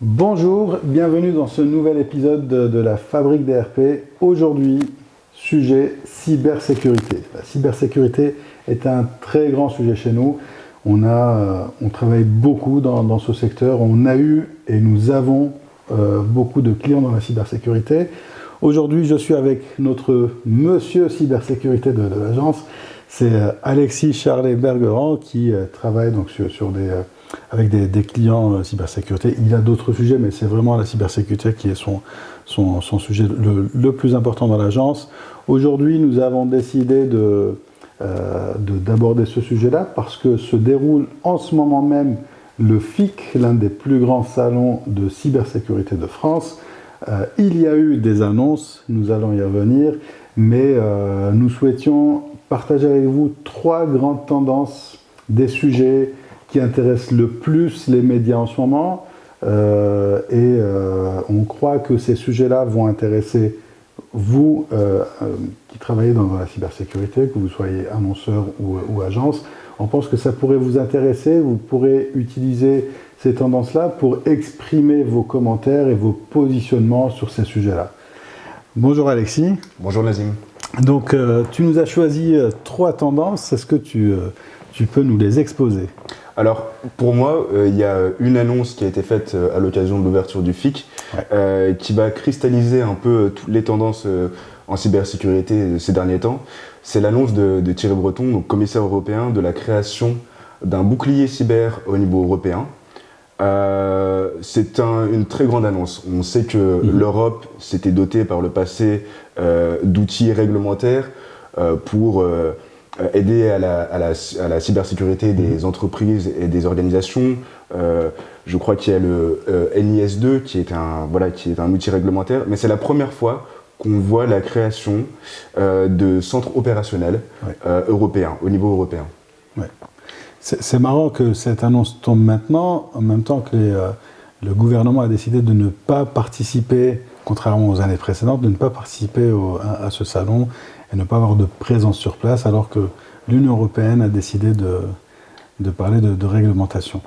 Bonjour, bienvenue dans ce nouvel épisode de la Fabrique des RP. Aujourd'hui, sujet cybersécurité. La cybersécurité est un très grand sujet chez nous. On travaille beaucoup dans ce secteur. On a eu et nous avons beaucoup de clients dans la cybersécurité. Aujourd'hui, je suis avec notre monsieur cybersécurité de l'agence. C'est Alexis Charlet-Bergerand qui travaille donc avec des clients cybersécurité. Il a d'autres sujets, mais c'est vraiment la cybersécurité qui est son sujet le plus important dans l'agence. Aujourd'hui, nous avons décidé d'aborder ce sujet-là parce que se déroule en ce moment même le FIC, l'un des plus grands salons de cybersécurité de France. Il y a eu des annonces, nous allons y revenir, mais nous souhaitions partager avec vous 3 grandes tendances des sujets qui intéressent le plus les médias en ce moment. On croit que ces sujets-là vont intéresser vous qui travaillez dans la cybersécurité, que vous soyez annonceur ou agence. On pense que ça pourrait vous intéresser. Vous pourrez utiliser ces tendances-là pour exprimer vos commentaires et vos positionnements sur ces sujets-là. Bonjour Alexis. Bonjour Nazim. Donc tu nous as choisi 3 tendances. Est-ce que tu peux nous les exposer ? Alors, pour moi, il y a une annonce qui a été faite à l'occasion de l'ouverture du FIC, qui va cristalliser un peu toutes les tendances en cybersécurité ces derniers temps. C'est l'annonce de Thierry Breton, donc commissaire européen, de la création d'un bouclier cyber au niveau européen. C'est une très grande annonce. On sait que l'Europe s'était dotée par le passé d'outils réglementaires pour aider à la cybersécurité des entreprises et des organisations. Je crois qu'il y a le NIS2 qui est un outil réglementaire, mais c'est la première fois qu'on voit la création de centres opérationnels européens, au niveau européen. Ouais. C'est marrant que cette annonce tombe maintenant, en même temps que le gouvernement a décidé de ne pas participer, contrairement aux années précédentes, de ne pas participer à ce salon et ne pas avoir de présence sur place, alors que l'Union européenne a décidé de parler de réglementation.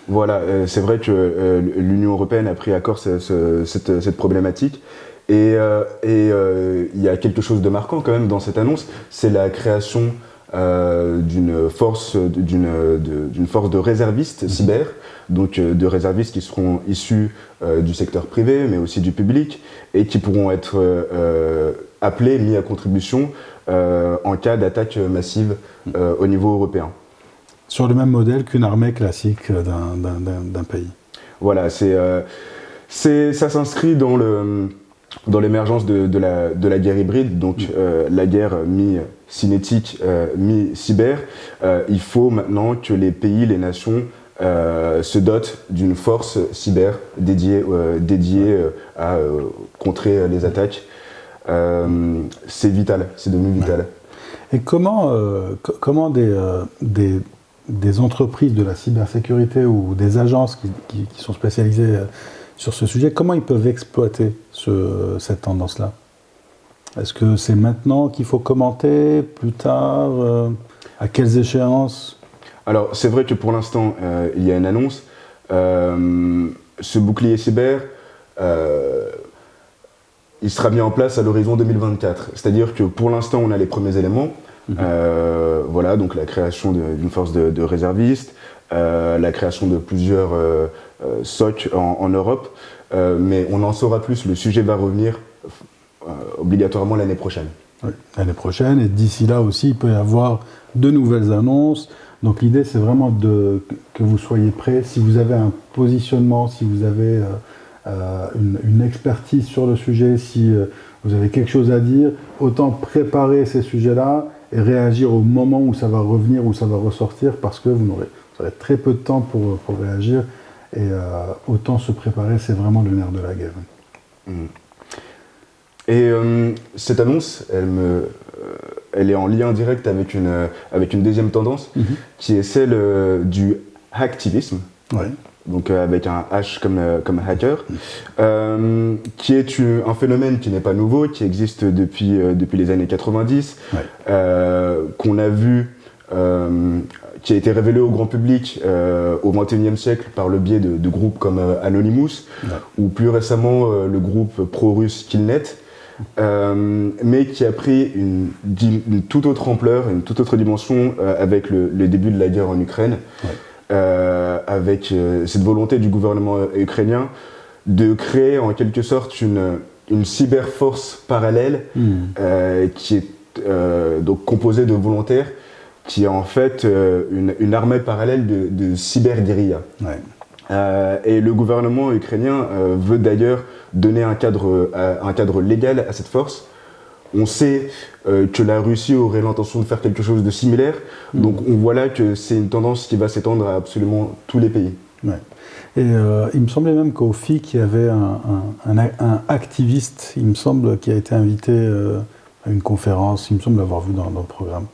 Voilà, c'est vrai que l'Union européenne a pris à corps cette problématique. Et il y a quelque chose de marquant quand même dans cette annonce, c'est la création d'une force de réservistes cyber, donc de réservistes qui seront issus du secteur privé, mais aussi du public, et qui pourront être appelés, mis à contribution en cas d'attaque massive au niveau européen. Sur le même modèle qu'une armée classique d'un pays. Voilà, ça s'inscrit dans l'émergence de la guerre hybride, donc la guerre mi-cinétique, mi-cyber. Il faut maintenant que les pays, les nations se dotent d'une force cyber dédiée à contrer les attaques. C'est vital, c'est devenu vital. Ouais. Et comment des entreprises de la cybersécurité ou des agences qui sont spécialisées sur ce sujet, comment ils peuvent exploiter cette tendance-là ? Est-ce que c'est maintenant qu'il faut commenter, plus tard, à quelles échéances ? Alors, c'est vrai que pour l'instant, il y a une annonce. Ce bouclier cyber, il sera mis en place à l'horizon 2024. C'est-à-dire que pour l'instant, on a les premiers éléments. Voilà, donc la création d'une force de réservistes, la création de plusieurs SOC en Europe, mais on en saura plus. Le sujet va revenir obligatoirement l'année prochaine. Oui, l'année prochaine, et d'ici là aussi, il peut y avoir de nouvelles annonces. Donc l'idée, c'est vraiment que vous soyez prêts. Si vous avez un positionnement, si vous avez une expertise sur le sujet, si vous avez quelque chose à dire, autant préparer ces sujets-là et réagir au moment où ça va revenir, où ça va ressortir, parce que vous aurez très peu de temps pour réagir. Et autant se préparer, c'est vraiment le nerf de la guerre. Et cette annonce, elle est en lien direct avec une deuxième tendance, qui est celle du hacktivisme, donc avec un H comme hacker, qui est un phénomène qui n'est pas nouveau, qui existe depuis les années 90, qu'on a vu qui a été révélé au grand public au XXIe siècle par le biais de groupes comme Anonymous, ou plus récemment le groupe pro-russe Killnet, mais qui a pris une toute autre ampleur, une toute autre dimension avec le début de la guerre en Ukraine, avec cette volonté du gouvernement ukrainien de créer en quelque sorte une cyberforce parallèle qui est donc composée de volontaires, qui est en fait une armée parallèle de cyberguérilla. Et le gouvernement ukrainien veut d'ailleurs donner un cadre légal à cette force. On sait que la Russie aurait l'intention de faire quelque chose de similaire, donc on voit là que c'est une tendance qui va s'étendre à absolument tous les pays. Et il me semblait même qu'au FIC, il y avait un activiste, il me semble, qui a été invité à une conférence, il me semble l'avoir vu dans le programme.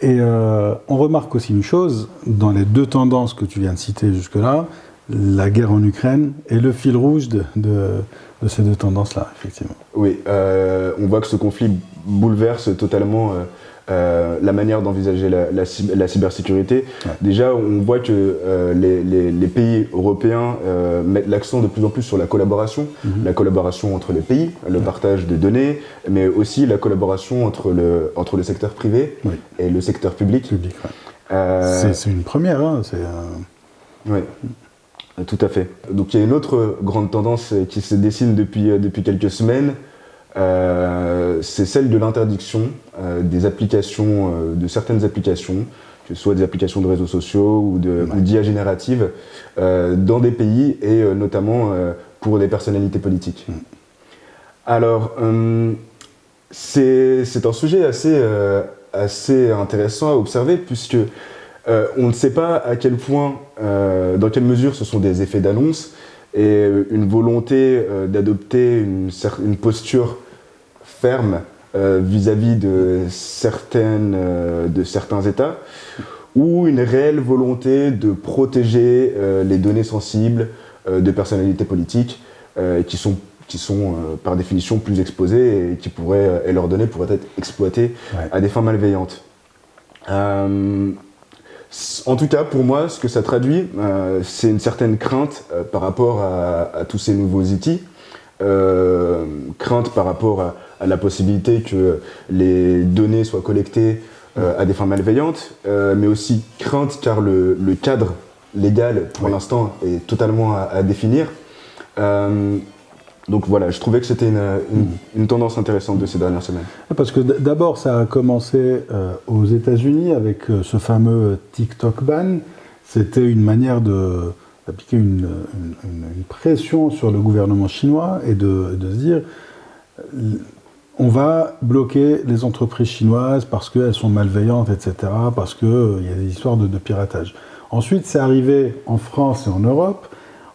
Et on remarque aussi une chose, dans les deux tendances que tu viens de citer jusque-là, la guerre en Ukraine et le fil rouge de ces deux tendances-là, effectivement. Oui, on voit que ce conflit bouleverse totalement la manière d'envisager la cybersécurité. Déjà, on voit que les pays européens mettent l'accent de plus en plus sur la collaboration entre les pays, le partage de données, mais aussi la collaboration entre le secteur privé et le secteur public. C'est une première, hein, Oui. Tout à fait. Donc il y a une autre grande tendance qui se dessine depuis quelques semaines, c'est celle de l'interdiction des applications, de certaines applications, que ce soit des applications de réseaux sociaux ou d'IA générative, dans des pays et notamment pour des personnalités politiques. Alors, c'est un sujet assez intéressant à observer, puisque on ne sait pas à quel point, dans quelle mesure ce sont des effets d'annonce et une volonté d'adopter une posture ferme vis-à-vis de certains États, ou une réelle volonté de protéger les données sensibles de personnalités politiques qui sont par définition plus exposées et leurs données pourraient être exploitées à des fins malveillantes. En tout cas, pour moi, ce que ça traduit, c'est une certaine crainte par rapport à tous ces nouveaux outils, crainte par rapport à la possibilité que les données soient collectées à des fins malveillantes, mais aussi crainte car le cadre légal, pour l'instant, est totalement à définir. Donc voilà, je trouvais que c'était une tendance intéressante de ces dernières semaines. Parce que d'abord, ça a commencé aux États-Unis avec ce fameux TikTok ban. C'était une manière d'appliquer une pression sur le gouvernement chinois et de se dire on va bloquer les entreprises chinoises parce qu'elles sont malveillantes, etc., parce qu'il y a des histoires de piratage. Ensuite, c'est arrivé en France et en Europe.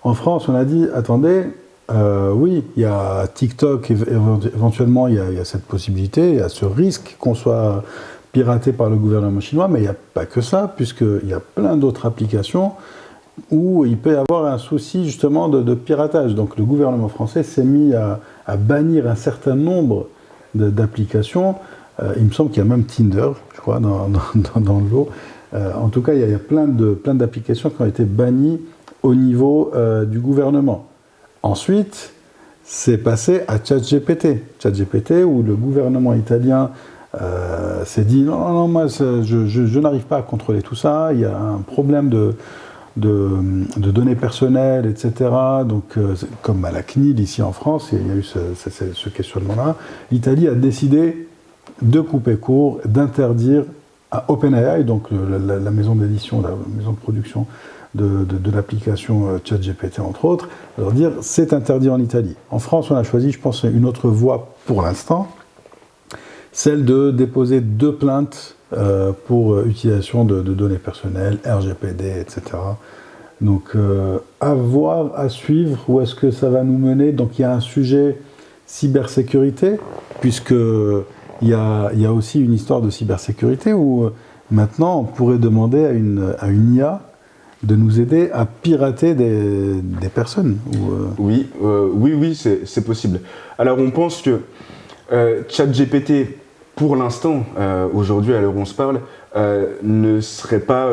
En France, on a dit attendez, oui, il y a TikTok, éventuellement il y a cette possibilité, il y a ce risque qu'on soit piraté par le gouvernement chinois, mais il n'y a pas que ça, puisqu'il y a plein d'autres applications où il peut y avoir un souci justement de piratage. Donc le gouvernement français s'est mis à bannir un certain nombre d'applications. Il me semble qu'il y a même Tinder, je crois, dans le lot. En tout cas, il y a plein d'applications qui ont été bannies au niveau du gouvernement. Ensuite, c'est passé à ChatGPT. ChatGPT, où le gouvernement italien s'est dit non, moi je n'arrive pas à contrôler tout ça, il y a un problème de données personnelles, etc. Donc, comme à la CNIL ici en France, il y a eu ce questionnement-là. L'Italie a décidé de couper court, d'interdire à OpenAI, donc la maison d'édition, la maison de production de l'application ChatGPT, entre autres, de leur dire c'est interdit en Italie. En France, on a choisi, je pense, une autre voie pour l'instant, celle de déposer 2 plaintes pour utilisation de données personnelles, RGPD, etc. Donc, à voir, à suivre, où est-ce que ça va nous mener. Donc, il y a un sujet cybersécurité, puisqu'il y a aussi une histoire de cybersécurité où maintenant, on pourrait demander à une IA de nous aider à pirater des personnes. Oui, c'est possible. Alors, on pense que ChatGPT, pour l'instant, aujourd'hui, à l'heure où on se parle, ne serait pas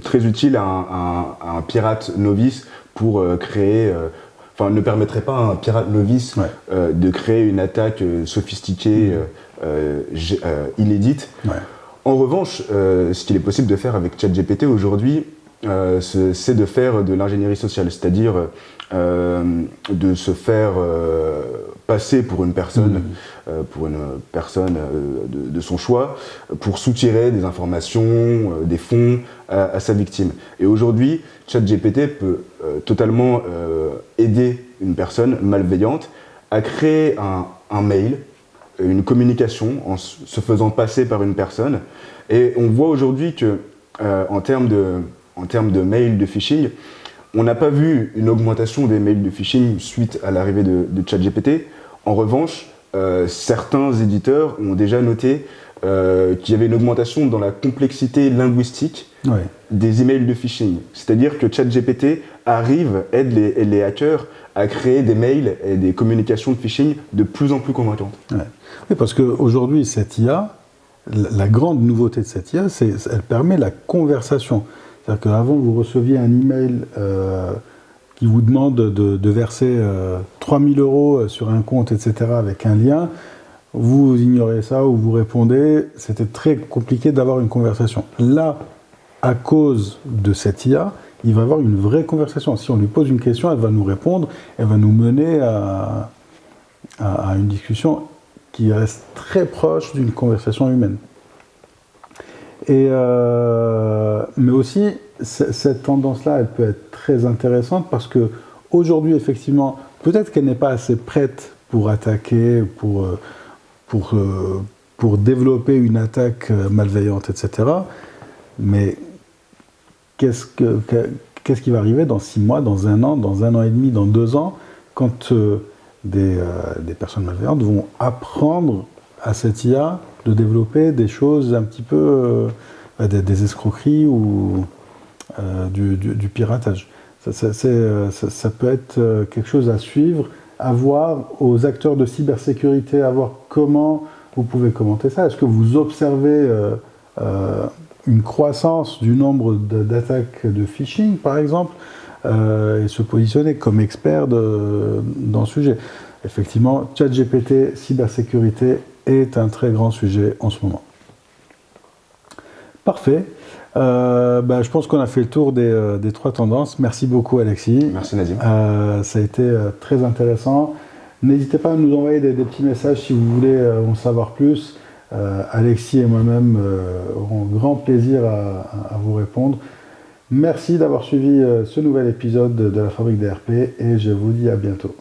très utile à un pirate novice pour créer... Enfin, ne permettrait pas à un pirate novice de créer une attaque sophistiquée, inédite. Ouais. En revanche, ce qu'il est possible de faire avec ChatGPT aujourd'hui, c'est de faire de l'ingénierie sociale, c'est-à-dire de se faire passer pour une personne, de son choix, pour soutirer des informations, des fonds à sa victime. Et aujourd'hui, ChatGPT peut totalement aider une personne malveillante à créer un mail, une communication en se faisant passer par une personne. Et on voit aujourd'hui que en termes de mails de phishing, on n'a pas vu une augmentation des mails de phishing suite à l'arrivée de ChatGPT. En revanche, certains éditeurs ont déjà noté qu'il y avait une augmentation dans la complexité linguistique des emails de phishing. C'est-à-dire que ChatGPT aide les hackers à créer des mails et des communications de phishing de plus en plus convaincantes. Ouais. Oui, parce qu'aujourd'hui, cette IA, la grande nouveauté de cette IA, elle permet la conversation. C'est-à-dire qu'avant, vous receviez un email qui vous demande de verser 3 000 € sur un compte, etc., avec un lien. Vous ignorez ça ou vous répondez. C'était très compliqué d'avoir une conversation. Là, à cause de cette IA, il va y avoir une vraie conversation. Si on lui pose une question, elle va nous répondre, elle va nous mener à une discussion qui reste très proche d'une conversation humaine. Mais aussi, cette tendance-là, elle peut être très intéressante parce que aujourd'hui, effectivement, peut-être qu'elle n'est pas assez prête pour attaquer, pour développer une attaque malveillante, etc. Mais qu'est-ce qui va arriver dans 6 mois, dans 1 an, dans 1 an et demi, dans 2 ans, quand des personnes malveillantes vont apprendre à cette IA de développer des choses un petit peu, des escroqueries ou du piratage. Ça peut être quelque chose à suivre, à voir aux acteurs de cybersécurité, à voir comment vous pouvez commenter ça. Est-ce que vous observez une croissance du nombre d'attaques de phishing, par exemple, et se positionner comme expert dans le sujet? Effectivement, ChatGPT, cybersécurité est un très grand sujet en ce moment. Parfait. Je pense qu'on a fait le tour des 3 tendances. Merci beaucoup, Alexis. Merci, Nazim. Ça a été très intéressant. N'hésitez pas à nous envoyer des petits messages si vous voulez en savoir plus. Alexis et moi-même aurons grand plaisir à vous répondre. Merci d'avoir suivi ce nouvel épisode de la Fabrique des RP et je vous dis à bientôt.